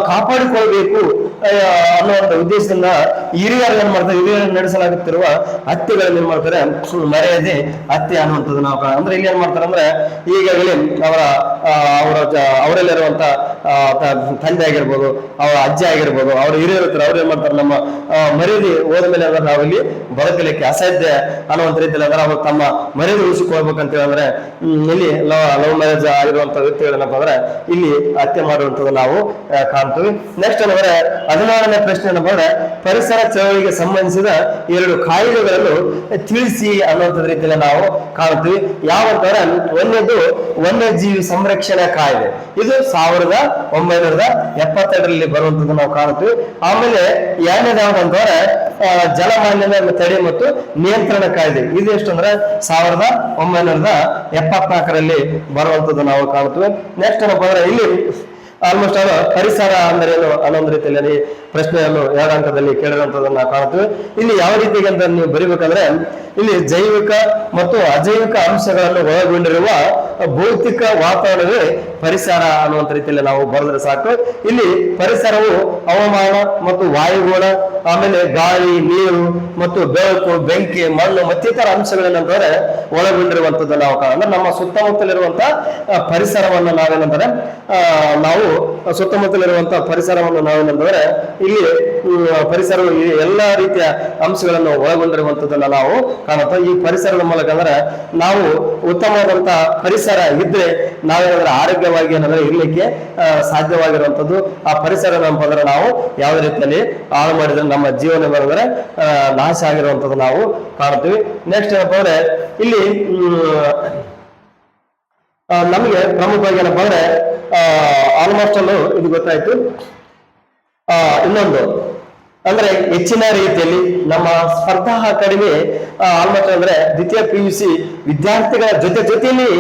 ಕಾಪಾಡಿಕೊಳ್ಬೇಕು ಅನ್ನುವಂಥ ಉದ್ದೇಶದಿಂದ ಹಿರಿಯರು ಏನ್ ಮಾಡ್ತಾರೆ, ಹಿರಿಯರು ನಡೆಸಲಾಗುತ್ತಿರುವ ಹತ್ಯೆಗಳನ್ನ ಏನ್ ಮಾಡ್ತಾರೆ, ಮರ್ಯಾದೆ ಹತ್ಯೆ ಅನ್ನುವಂಥದ್ದು ನಾವು ಅಂದ್ರೆ ಇಲ್ಲಿ ಏನ್ ಮಾಡ್ತಾರೆ ಅಂದ್ರೆ ಈಗಾಗಲೇ ಅವರಲ್ಲಿರುವಂತ ತಂದೆ ಆಗಿರ್ಬೋದು, ಅವರ ಅಜ್ಜ ಆಗಿರ್ಬೋದು, ಅವ್ರ ಹಿರಿಯರು ಇರ್ತಾರೆ, ಅವ್ರು ಏನ್ ಮಾಡ್ತಾರೆ, ನಮ್ಮ ಮರ್ಯಾದೆ ಹೋದ ಮೇಲೆ ಅಂದ್ರೆ ನಾವು ಇಲ್ಲಿ ಬದುಕಲಿಕ್ಕೆ ಅಸಾಧ್ಯ ಅನ್ನುವಂತ ರೀತಿಯಲ್ಲಿ ಅಂದ್ರೆ ಅವರು ತಮ್ಮ ಮರ್ಯಾದೆ ಉಳಿಸಿಕೊಳ್ಬೇಕಂತ ಅಂದ್ರೆ ಇಲ್ಲಿ ಲವ್ ಮ್ಯಾರೇಜ್ ಆಗಿರುವಂತ ವ್ಯಕ್ತಿಗಳೇನಪ್ಪ ಅಂದ್ರೆ ಇಲ್ಲಿ ಹತ್ಯೆ ಮಾಡುವಂಥದ್ದು ನಾವು ಕಾಣ್ತೀವಿ. ನೆಕ್ಸ್ಟ್ ಏನಂದ್ರೆ 16ನೇ ಪ್ರಶ್ನೆ ಏನಪ್ಪ ಅಂದ್ರೆ ಪರಿಸರ ಚಳವಳಿಗೆ ಸಂಬಂಧಿಸಿದ 2 ಕಾಯ್ದೆಗಳನ್ನು ತಿಳಿಸಿ ಅನ್ನುವಂಥದ್ದು ರೀತಿಯಲ್ಲಿ ನಾವು ಕಾಣ್ತೀವಿ. ಯಾವಂತಂದ್ರೆ ಒಂದನೇದು ವನ್ಯಜೀವಿ ಸಂರಕ್ಷಣಾ ಕಾಯ್ದೆ, ಇದು 1972ರಲ್ಲಿ ಬರುವಂತದ್ದು ನಾವು ಕಾಣ್ತೀವಿ. ಆಮೇಲೆ ಎರಡನೇದು ಯಾವ್ದಂತಂದ್ರೆ ಜಲಮಾಲಿನ್ಯ ತಡೆ ಮತ್ತು ನಿಯಂತ್ರಣ ಕಾಯ್ದೆ, ಇದು ಎಷ್ಟು ಅಂದ್ರೆ 1974ರಲ್ಲಿ ಬರುವಂತದ್ದು ನಾವು ಕಾಣ್ತೀವಿ. ನೆಕ್ಸ್ಟ್ ಏನಪ್ಪ ಅಂದ್ರೆ ಇಲ್ಲಿ ಆಲ್ಮೋಸ್ಟ್ ಪರಿಸರ ಅಂದ್ರೆ ಏನು ಅನ್ನೊಂದು ರೀತಿಯಲ್ಲಿ ಪ್ರಶ್ನೆಯನ್ನು 2 ಅಂಕದಲ್ಲಿ ಕೇಳಿರುವಂತದನ್ನ ನಾವು ಕಾಣ್ತೀವಿ. ಇಲ್ಲಿ ಯಾವ ರೀತಿಗೆ ಅಂತ ನೀವು ಬರಿಬೇಕಂದ್ರೆ ಇಲ್ಲಿ ಜೈವಿಕ ಮತ್ತು ಅಜೈವಿಕ ಅಂಶಗಳನ್ನು ಒಳಗೊಂಡಿರುವ ಭೌತಿಕ ವಾತಾವರಣವೇ ಪರಿಸರ ಅನ್ನುವಂತ ರೀತಿಯಲ್ಲಿ ನಾವು ಬರೆದ್ರೆ ಸಾಕು. ಇಲ್ಲಿ ಪರಿಸರವು ಹವಾಮಾನ ಮತ್ತು ವಾಯುಗುಣ, ಆಮೇಲೆ ಗಾಳಿ, ನೀರು ಮತ್ತು ಬೆಳಕು, ಬೆಂಕಿ, ಮಣ್ಣು ಮತ್ತಿತರ ಅಂಶಗಳೇನಂತಂದ್ರೆ ಒಳಗೊಂಡಿರುವಂತದ್ದು ನಾವು ಅಂದ್ರೆ ನಮ್ಮ ಸುತ್ತಮುತ್ತಲಿರುವಂತ ಪರಿಸರವನ್ನು ನಾವೇನಂದ್ರೆ ನಾವು ಸುತ್ತಮುತ್ತಲಿರುವಂತಹ ಪರಿಸರವನ್ನು ನಾವೇನಂತಂದ್ರೆ ಇಲ್ಲಿ ಪರಿಸರವು ಎಲ್ಲಾ ರೀತಿಯ ಅಂಶಗಳನ್ನು ಒಳಗೊಂಡಿರುವಂತದ್ದನ್ನ ನಾವು ಕಾಣುತ್ತೆ. ಈ ಪರಿಸರದ ಮೂಲಕ ಅಂದ್ರೆ ನಾವು ಉತ್ತಮವಾದಂತಹ ಪರಿಸರ ಇದ್ರೆ ನಾವೇನಂದ್ರೆ ಆರೋಗ್ಯವಾಗಿ ಏನಂದ್ರೆ ಇರ್ಲಿಕ್ಕೆ ಸಾಧ್ಯವಾಗಿರುವಂತದ್ದು. ಆ ಪರಿಸರ ಅಂದ್ರೆ ನಾವು ಯಾವ ರೀತಿಯಲ್ಲಿ ಹಾಳು ಮಾಡಿದ್ರೆ ನಮ್ಮ ಜೀವನ ಏನಂದ್ರೆ ನಾಶ ಆಗಿರುವಂತದ್ದು ನಾವು ಕಾಣ್ತೀವಿ. ನೆಕ್ಸ್ಟ್ ಏನಪ್ಪ ಅಂದ್ರೆ ಇಲ್ಲಿ ನಮಗೆ ಪ್ರಮುಖವಾಗಿ ಏನಪ್ಪ ಅಂದ್ರೆ ಆಲ್ಮೋಸ್ಟ್ ಅಲ್ಲೂ ಇದು ಗೊತ್ತಾಯ್ತು. ಇನ್ನೊಂದು ಅಂದ್ರೆ ಹೆಚ್ಚಿನ ರೀತಿಯಲ್ಲಿ ನಮ್ಮ ಸ್ಪರ್ಧಾ ಅಕಾಡೆಮಿ ಆಲ್ಮೋಸ್ಟ್ ಅಂದ್ರೆ ದ್ವಿತೀಯ PUC ವಿದ್ಯಾರ್ಥಿಗಳ ಜೊತೆಯಲ್ಲಿ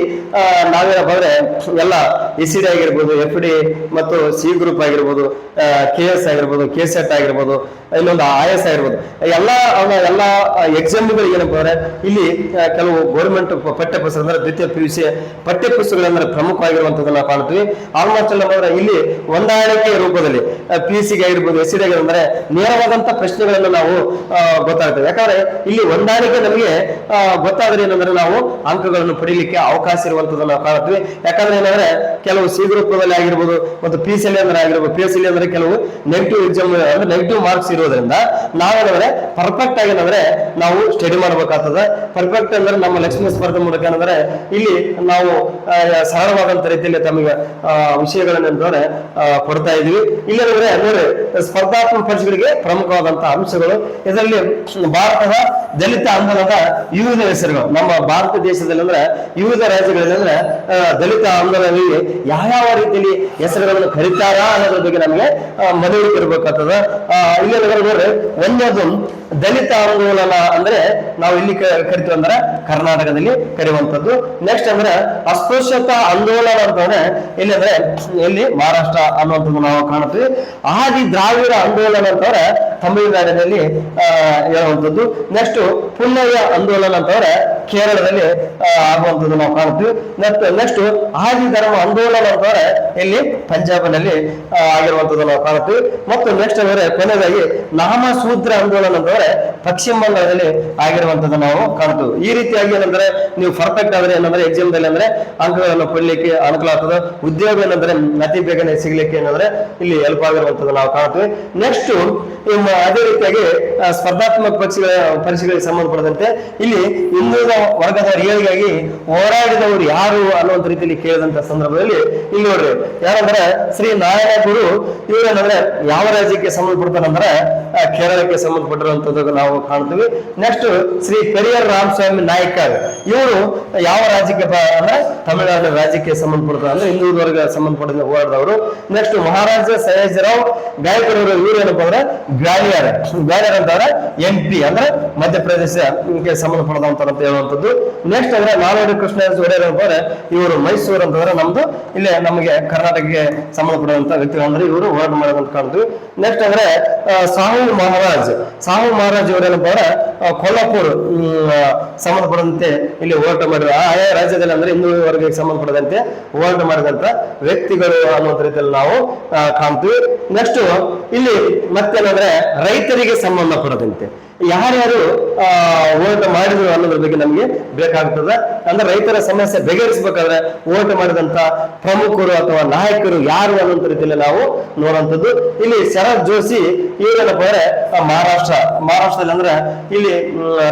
ನಾವೇನಪ್ಪ ಅಂದ್ರೆ ಎಲ್ಲ SED ಆಗಿರ್ಬೋದು, FD ಮತ್ತು C ಗ್ರೂಪ್ ಆಗಿರ್ಬೋದು, KS ಆಗಿರ್ಬೋದು, KSET ಆಗಿರ್ಬೋದು, ಇನ್ನೊಂದು IS ಆಗಿರ್ಬೋದು, ಎಲ್ಲ ಎಕ್ಸಾಮ್ಗಳಿಗೆ ಏನಪ್ಪ ಅಂದ್ರೆ ಇಲ್ಲಿ ಕೆಲವು ಗೌರ್ಮೆಂಟ್ ಪಠ್ಯಪುಸ್ತಕ ಅಂದ್ರೆ ದ್ವಿತೀಯ PUC ಪಠ್ಯಪುಸ್ತಕಗಳಂದ್ರೆ ಪ್ರಮುಖವಾಗಿರುವಂತದನ್ನ ಕಾಣ್ತೀವಿ. ಆಲ್ಮೋಸ್ಟ್ ಎಲ್ಲ ಅಂದ್ರೆ ಇಲ್ಲಿ ಹೊಂದಾಣಿಕೆ ರೂಪದಲ್ಲಿ PUCಗೆ ಆಗಿರ್ಬೋದು, SED ಆಗಿರ್ಬೋದು ನೇರವಾದಂತ ಪ್ರಶ್ನೆಗಳನ್ನು ನಾವು ಗೊತ್ತಾಗ್ತೇವೆ. ಯಾಕಂದ್ರೆ ಇಲ್ಲಿ ಹೊಂದಾಣಿಕೆ ನಮಗೆ ಗೊತ್ತಾದ್ರೆ ಏನಂದ್ರೆ ನಾವು ಅಂಕಗಳನ್ನು ಪಡೀಲಿಕ್ಕೆ ಅವಕಾಶ ಇರುವಂತದ್ದು ನಾವು ಕಾಣ್ತೀವಿ. ಯಾಕಂದ್ರೆ ಏನಂದ್ರೆ ಕೆಲವು C ಗ್ರೂಪದಲ್ಲಿ ಆಗಿರ್ಬೋದು ಮತ್ತು PUC ಅಂದ್ರೆ ಆಗಿರ್ಬೋದು, PSC ಅಂದ್ರೆ ಕೆಲವು ನೆಗೆಟಿವ್ ಎಕ್ಸಾಮ್ ಅಂದ್ರೆ ನೆಗೆಟಿವ್ ಮಾರ್ಕ್ಸ್ ಇರೋದ್ರಿಂದ ನಾವೇನಂದ್ರೆ ಪರ್ಫೆಕ್ಟ್ ಆಗಿ ಏನಂದ್ರೆ ನಾವು ಸ್ಟಡಿ ಮಾಡ್ಬೇಕಾಗ್ತದೆ. ಪರ್ಫೆಕ್ಟ್ ಅಂದ್ರೆ ನಮ್ಮ ಲಕ್ಷ್ಮೀ ಸ್ಪರ್ಧೆ ಮೂಲಕ ಏನಂದ್ರೆ ಇಲ್ಲಿ ನಾವು ಸರಳವಾದಂತ ರೀತಿಯಲ್ಲಿ ತಮಗೆ ವಿಷಯಗಳನ್ನ ಕೊಡ್ತಾ ಇದೀವಿ. ಇಲ್ಲಂದ್ರೆ ನೋಡಿ ಸ್ಪರ್ಧಾತ್ಮಕ ಪರೀಕ್ಷೆಗಳಿಗೆ ಪ್ರಮುಖವಾದಂತಹ ಅಂಶಗಳು ಇದರಲ್ಲಿ ಭಾರತದ ದಲಿತ ಆಂದೋಲನದ ವಿವಿಧ ಹೆಸರುಗಳು. ನಮ್ಮ ಭಾರತ ದೇಶದಲ್ಲಿ ಅಂದ್ರೆ ವಿವಿಧ ರಾಜ್ಯಗಳಲ್ಲಿ ಅಂದ್ರೆ ದಲಿತ ಆಂದೋಲನದಲ್ಲಿ ಯಾವ ರೀತಿಯಲ್ಲಿ ಹೆಸರುಗಳನ್ನು ಕರೀತಾರ ಅನ್ನೋದ್ರ ಬಗ್ಗೆ ನಮಗೆ ಮನವರಿಕೆ ಇರಬೇಕಾಗ್ತದ. ಇಲ್ಲಿ ನೋಡ್ರಿ ಒಂದೊಂದು ದಲಿತ ಆಂದೋಲನ ಅಂದ್ರೆ ನಾವು ಇಲ್ಲಿ ಕರಿತೀವಿ ಅಂದ್ರೆ ಕರ್ನಾಟಕದಲ್ಲಿ ಕರೆಯುವಂಥದ್ದು. ನೆಕ್ಸ್ಟ್ ಅಂದ್ರೆ ಅಸ್ಪೃಶ್ಯತಾ ಆಂದೋಲನ ಅಂತಂದ್ರೆ ಇಲ್ಲಿ ಅಂದ್ರೆ ಇಲ್ಲಿ ಮಹಾರಾಷ್ಟ್ರ ಅನ್ನುವಂಥದ್ದು ನಾವು ಕಾಣ್ತೀವಿ. ಆದಿ ದ್ರಾವಿಡ ಆಂದೋಲನ ಅಂತಂದ್ರೆ ತಮಿಳುನಾಡಿನಲ್ಲಿ ಹೇಳುವಂಥದ್ದು. ನೆಕ್ಸ್ಟ್ ಪುಲ್ಲಯ್ಯ ಆಂದೋಲನ ಅಂತಂದ್ರೆ ಕೇರಳದಲ್ಲಿ ಆಗುವಂಥದ್ದು ನಾವು ಕಾಣ್ತೀವಿ. ನೆಕ್ಸ್ಟ್ ಆದಿ ಧರ್ಮ ಆಂದೋಲನ ಅಂತಂದ್ರೆ ಇಲ್ಲಿ ಪಂಜಾಬ್ನಲ್ಲಿ ಆಗಿರುವಂಥದ್ದು ನಾವು ಕಾಣ್ತೀವಿ. ಮತ್ತು ನೆಕ್ಸ್ಟ್ ಅಂದ್ರೆ ಕೊನೆಯದಾಗಿ ನಾಮಸೂತ್ರ ಆಂದೋಲನ ಅಂತಂದ್ರೆ ಪಶ್ಚಿಮ ಬಂಗಾಳದಲ್ಲಿ ಆಗಿರುವಂತದ್ದು ನಾವು ಕಾಣ್ತೀವಿ. ಈ ರೀತಿಯಾಗಿ ಏನಂದ್ರೆ ನೀವು ಪರ್ಫೆಕ್ಟ್ ಆದ್ರೆ ಏನಂದ್ರೆ ಎಕ್ಸಾಮ್ ದಲ್ಲಿ ಅಂದ್ರೆ ಅಂಕಗಳನ್ನು ಪಡಲಿಕ್ಕೆ ಅನುಕೂಲ ಆಗ್ತದೆ. ಉದ್ಯೋಗ ಏನಂದ್ರೆ ಅತಿ ಬೇಗನೆ ಸಿಗ್ಲಿಕ್ಕೆ ಏನಂದ್ರೆ ಇಲ್ಲಿ ಹೆಲ್ಪ್ ಆಗಿರುವಂತದ್ದು ನಾವು ಕಾಣ್ತೀವಿ. ನೆಕ್ಸ್ಟ್ ಅದೇ ರೀತಿಯಾಗಿ ಸ್ಪರ್ಧಾತ್ಮಕ ಪರೀಕ್ಷೆಗಳಿಗೆ ಸಂಬಂಧಪಟ್ಟಂತೆ ಇಲ್ಲಿ ಹಿಂದುಳಿದ ವರ್ಗದ ಏಳಿಗೆಗಾಗಿ ಹೋರಾಡಿದವರು ಯಾರು ಅನ್ನುವಂತ ರೀತಿಯಲ್ಲಿ ಕೇಳಿದಂತ ಸಂದರ್ಭದಲ್ಲಿ ಇಲ್ಲಿ ನೋಡ್ರಿ ಯಾರಂದ್ರೆ ಶ್ರೀ ನಾರಾಯಣ ಗುರು ಇವ್ರೇನಂದ್ರೆ ಯಾವ ರಾಜ್ಯಕ್ಕೆ ಸಂಬಂಧಪಡ್ತಾರಂದ್ರೆ ಕೇರಳಕ್ಕೆ ಸಂಬಂಧಪಟ್ಟಿರುವಂತದ್ದು ನಾವು ಕಾಣ್ತೀವಿ. ನೆಕ್ಸ್ಟ್ ಶ್ರೀ ಪೆರಿಯಾರ್ ರಾಮಸ್ವಾಮಿ ನಾಯ್ಕರ್ ಇವರು ಯಾವ ರಾಜ್ಯಕ್ಕೆ ಅಂದ್ರೆ ತಮಿಳುನಾಡು ರಾಜ್ಯಕ್ಕೆ ಸಂಬಂಧಪಡ್ತಾರೆ ಅಂದ್ರೆ ಹಿಂದುಳಿದ ವರ್ಗ ಸಂಬಂಧಪಟ್ಟ ಹೋರಾಡಿದವರು. ನೆಕ್ಸ್ಟ್ ಮಹಾರಾಜ ಸಯಾಜಿರಾವ್ ಗಾಯಕರ್ ಅವರು ಇವರು ಏನಪ್ಪ ಅಂದ್ರೆ ಗ್ವಾಲಿಯರ್ ಅಂತಂದ್ರೆ MP ಅಂದ್ರೆ ಮಧ್ಯಪ್ರದೇಶಕ್ಕೆ ಸಂಬಂಧಪಡದಂತ ಹೇಳುವಂತ ನೋಡುವಂಥದ್ದು. ನೆಕ್ಸ್ಟ್ ಅಂದ್ರೆ ನಾಲ್ವಡಿ ಕೃಷ್ಣ ಒಡೆಯರ್ ಅಂತಂದ್ರೆ ಇವರು ಮೈಸೂರು ಅಂತಂದ್ರೆ ನಮ್ದು ಇಲ್ಲಿ ನಮಗೆ ಕರ್ನಾಟಕಕ್ಕೆ ಸಂಬಂಧಪಡುವಂತ ವ್ಯಕ್ತಿಗಳು ಅಂದ್ರೆ ಇವರು ಹೋರಾಟ ಮಾಡೋದಂತ ಕಾಣ್ತೀವಿ. ನೆಕ್ಸ್ಟ್ ಅಂದ್ರೆ ಸಾಹು ಮಹಾರಾಜ್ ಇವರೇನಂತಂದ್ರೆ ಕೊಲ್ಲಾಪುರ್ ಸಂಬಂಧಪಡುವಂತೆ ಇಲ್ಲಿ ಹೋರಾಟ ಮಾಡಿದ ಆಯಾ ರಾಜ್ಯದಲ್ಲಿ ಅಂದ್ರೆ ಹಿಂದೂ ವರ್ಗಕ್ಕೆ ಸಂಬಂಧಪಡದಂತೆ ಹೋರಾಟ ಮಾಡಿದಂತ ವ್ಯಕ್ತಿಗಳು ಅನ್ನುವಂಥ ರೀತಿಯಲ್ಲಿ ನಾವು ಕಾಣ್ತೀವಿ. ನೆಕ್ಸ್ಟ್ ಇಲ್ಲಿ ಮತ್ತೇನಂದ್ರೆ ರೈತರಿಗೆ ಸಂಬಂಧಪಡದಂತೆ ಯಾರ್ಯಾರು ಹೋರಾಟ ಮಾಡಿದ್ರು ಅನ್ನೋದ್ರ ಬಗ್ಗೆ ನಮ್ಗೆ ಬೇಕಾಗ್ತದೆ. ಅಂದ್ರೆ ರೈತರ ಸಮಸ್ಯೆ ಬಗೆಹರಿಸಬೇಕಾದ್ರೆ ಹೋರಾಟ ಮಾಡಿದಂತ ಪ್ರಮುಖರು ಅಥವಾ ನಾಯಕರು ಯಾರು ಅನ್ನುವಂಥ ರೀತಿಯಲ್ಲಿ ನಾವು ನೋಡುವಂಥದ್ದು. ಇಲ್ಲಿ ಶರತ್ ಜೋಶಿ ಇವರೇನಪ್ಪ ಅಂದ್ರೆ ಮಹಾರಾಷ್ಟ್ರದಲ್ಲಿ ಅಂದ್ರೆ ಇಲ್ಲಿ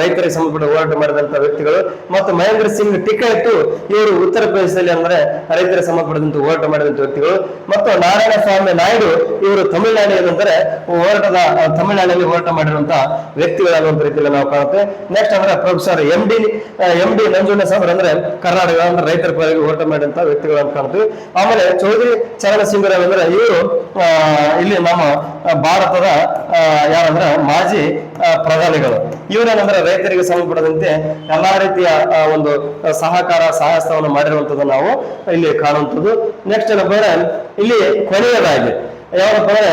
ರೈತರಿಗೆ ಸಂಬಂಧಪಟ್ಟ ಹೋರಾಟ ಮಾಡಿದಂತ ವ್ಯಕ್ತಿಗಳು. ಮತ್ತು ಮಹೇಂದ್ರ ಸಿಂಗ್ ಟಿಕೆಟ್ ಇವರು ಉತ್ತರ ಪ್ರದೇಶದಲ್ಲಿ ಅಂದ್ರೆ ರೈತರಿಗೆ ಸಂಬಂಧಪಟ್ಟಂತ ಹೋರಾಟ ಮಾಡಿದಂತ ವ್ಯಕ್ತಿಗಳು. ಮತ್ತು ನಾರಾಯಣ ಸ್ವಾಮಿ ನಾಯ್ಡು ಇವರು ತಮಿಳುನಾಡಿನಲ್ಲಿ ತಮಿಳುನಾಡಿನಲ್ಲಿ ಹೋರಾಟ ಮಾಡಿರುವಂತ ವ್ಯಕ್ತಿಗಳು ಅನ್ನುವಂಥ ರೀತಿಯಲ್ಲಿ ನಾವು ಕಾಣುತ್ತೆ. ನೆಕ್ಸ್ಟ್ ಅಂದ್ರೆ ಪ್ರೊಫೆಸರ್ ಎಂ ಡಿ ನಂಜುಂಡಸ್ವಾಮಿ ಅಂದ್ರೆ ಕರ್ನಾಟಕ ಅಂದ್ರೆ ರೈತರ ಪರವಾಗಿ ಹೋರಾಟ ಮಾಡಿದಂತ ವ್ಯಕ್ತಿಗಳನ್ನು ಕಾಣ್ತೀವಿ. ಆಮೇಲೆ ಚೌಧರಿ ಚರಣ ಸಿಂಗರಾವ್ ಅಂದ್ರೆ ಇವರು ಇಲ್ಲಿ ನಮ್ಮ ಭಾರತದ ಯಾರಂದ್ರೆ ಮಾಜಿ ಪ್ರಧಾನಿಗಳು. ಇವರೇನಂದ್ರೆ ರೈತರಿಗೆ ಸಂಬಂಧಪಟ್ಟಂತೆ ಎಲ್ಲಾ ರೀತಿಯ ಒಂದು ಸಹಾಯಸ್ಥವನ್ನು ಮಾಡಿರುವಂತದ್ದು ನಾವು ಇಲ್ಲಿ ಕಾಣುವಂಥದ್ದು. ನೆಕ್ಸ್ಟ್ ಏನಪ್ಪ ಇಲ್ಲಿ ಕೊನೆಯದಾಗಿ ಯಾವಪ್ಪ ಅಂದ್ರೆ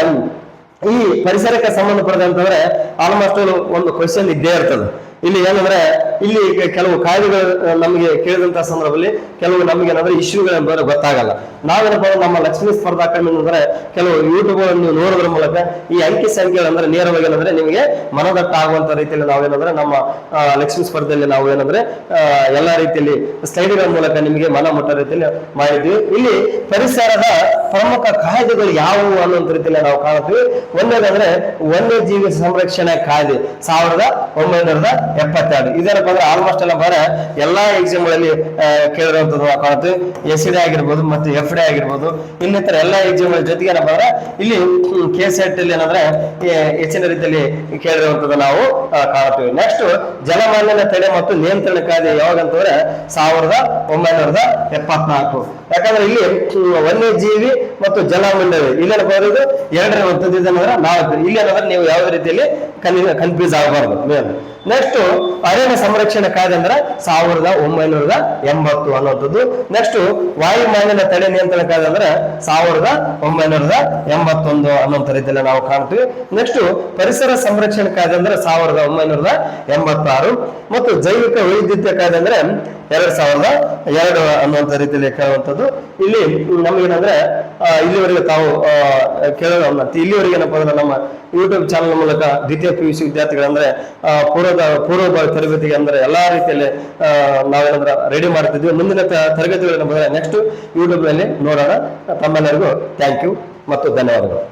ಈ ಪರಿಸರಕ್ಕೆ ಸಂಬಂಧಪಟ್ಟಂತಂದ್ರೆ ಆಲ್ಮೋಸ್ಟ್ ಒಂದು ಕ್ವಶನ್ ಇದ್ದೇ ಇರ್ತದೆ. ಇಲ್ಲಿ ಏನಂದ್ರೆ ಇಲ್ಲಿ ಕೆಲವು ಕಾಯ್ದೆಗಳು ನಮಗೆ ಕೇಳಿದಂತಹ ಸಂದರ್ಭದಲ್ಲಿ ಕೆಲವು ನಮಗೆ ಏನಂದ್ರೆ ಇಶ್ಯೂಗಳು ಗೊತ್ತಾಗಲ್ಲ. ನಾವೇನಪ್ಪ ನಮ್ಮ ಲಕ್ಷ್ಮೀ ಸ್ಪರ್ಧಾ ಅಕಾಡೆಮಿ ಅಂದ್ರೆ ಕೆಲವು ಯೂಟ್ಯೂಬ್ ಅನ್ನು ನೋಡೋದ್ರ ಮೂಲಕ ಈ ಅಂಕಿ ಸಂಖ್ಯೆಗಳು ಅಂದ್ರೆ ನೇರವಾಗಿ ಏನಂದ್ರೆ ನಿಮಗೆ ಮನದಟ್ಟ ಆಗುವಂತ ರೀತಿಯಲ್ಲಿ ನಾವೇನಂದ್ರೆ ನಮ್ಮ ಲಕ್ಷ್ಮೀ ಸ್ಪರ್ಧೆಯಲ್ಲಿ ನಾವು ಏನಂದ್ರೆ ಎಲ್ಲಾ ರೀತಿಯಲ್ಲಿ ಸ್ಲೈಡ್ಗಳ ಮೂಲಕ ನಿಮಗೆ ಮನ ಮುಟ್ಟ ರೀತಿಯಲ್ಲಿ ಮಾಡಿದ್ವಿ. ಇಲ್ಲಿ ಪರಿಸರದ ಪ್ರಮುಖ ಕಾಯ್ದೆಗಳು ಯಾವುವು ಅನ್ನುವಂಥ ರೀತಿಯಲ್ಲಿ ನಾವು ಕಾಣ್ತೀವಿ. ಒಂದೇದಂದ್ರೆ ವನ್ಯಜೀವಿ ಸಂರಕ್ಷಣಾ ಕಾಯ್ದೆ 1972. ಇದೇನಪ್ಪ ಅಂದ್ರೆ ಆಲ್ಮೋಸ್ಟ್ ಎಲ್ಲ ಎಲ್ಲಾ ಎಕ್ಸಾಮ್ ಗಳಲ್ಲಿ ಕೇಳಿರುವಂತದ್ದು ನಾವು ಕಾಣುತ್ತೀವಿ. SED ಆಗಿರ್ಬೋದು ಮತ್ತು FD ಆಗಿರ್ಬೋದು ಇನ್ನಿತರ ಎಲ್ಲಾ ಎಕ್ಸಾಮ್ ಜೊತೆಗೆ ಏನಪ್ಪ ಅಂದ್ರೆ ಇಲ್ಲಿ KCET ಅಲ್ಲಿ ಏನಂದ್ರೆ ಹೆಚ್ಚಿನ ರೀತಿಯಲ್ಲಿ ಕೇಳಿರುವಂತದ್ದು ನಾವು ಕಾಣುತ್ತೀವಿ. ನೆಕ್ಸ್ಟ್ ಜಲಮಾಲಿನ್ಯ ತಡೆ ಮತ್ತು ನಿಯಂತ್ರಣ ಕಾಯ್ದೆ ಯಾವಾಗಂತಂದ್ರೆ 1974. ಯಾಕಂದ್ರೆ ಇಲ್ಲಿ ವನ್ಯಜೀವಿ ಮತ್ತು ಜಲಮಂಡಳಿ ಇಲ್ಲೇನಪ್ಪ ಇದು 2ನೇ ಒಂದಂದ್ರೆ 4. ಇಲ್ಲಿ ಏನಂದ್ರೆ ನೀವು ಯಾವುದೇ ರೀತಿಯಲ್ಲಿ ಕನ್ಫ್ಯೂಸ್ ಆಗಬಾರ್ದು. ನೆಕ್ಸ್ಟ್ ಅರಣ್ಯ ಸಂರಕ್ಷಣೆ ಕಾಯ್ದೆ ಅಂದ್ರೆ 1980 ಅನ್ನುವಂಥದ್ದು. ನೆಕ್ಸ್ಟ್ ವಾಯು ಮಾಲಿನ್ಯ ತಡೆ ನಿಯಂತ್ರಣ ಕಾಯ್ದೆ ಅಂದ್ರೆ 1981 ಅನ್ನುವಂಥ ರೀತಿಯಲ್ಲಿ ನಾವು ಕಾಣ್ತೀವಿ. ನೆಕ್ಸ್ಟ್ ಪರಿಸರ ಸಂರಕ್ಷಣೆ ಕಾಯ್ದೆ ಅಂದ್ರೆ 1986 ಮತ್ತು ಜೈವಿಕ ವೈವಿಧ್ಯತೆ ಕಾಯ್ದೆ ಅಂದ್ರೆ 2002 ಅನ್ನುವಂಥ ರೀತಿಯಲ್ಲಿ ಕೇಳುವಂಥದ್ದು. ಇಲ್ಲಿ ನಮಗೇನಂದ್ರೆ ಇಲ್ಲಿವರೆಗೆ ತಾವು ಇಲ್ಲಿವರೆಗೆ ಏನಪ್ಪ ಅಂದ್ರೆ ನಮ್ಮ ಯೂಟ್ಯೂಬ್ ಚಾನಲ್ ಮೂಲಕ ದ್ವಿತೀಯ PUC ವಿದ್ಯಾರ್ಥಿಗಳಂದ್ರೆ ಪೂರ್ವಭಾವಿ ತರಬೇತಿಗೆ ಅಂದ್ರೆ ಎಲ್ಲಾ ರೀತಿಯಲ್ಲಿ ನಾವೇನಂದ್ರೆ ರೆಡಿ ಮಾಡ್ತಿದ್ವಿ. ಮುಂದಿನ ತರಗತಿಗಳನ್ನ ನೆಕ್ಸ್ಟ್ ಯೂಟ್ಯೂಬ್ ನಲ್ಲಿ ನೋಡೋಣ. ತಮ್ಮೆಲ್ಲರಿಗೂ ಥ್ಯಾಂಕ್ ಯು ಮತ್ತು ಧನ್ಯವಾದಗಳು.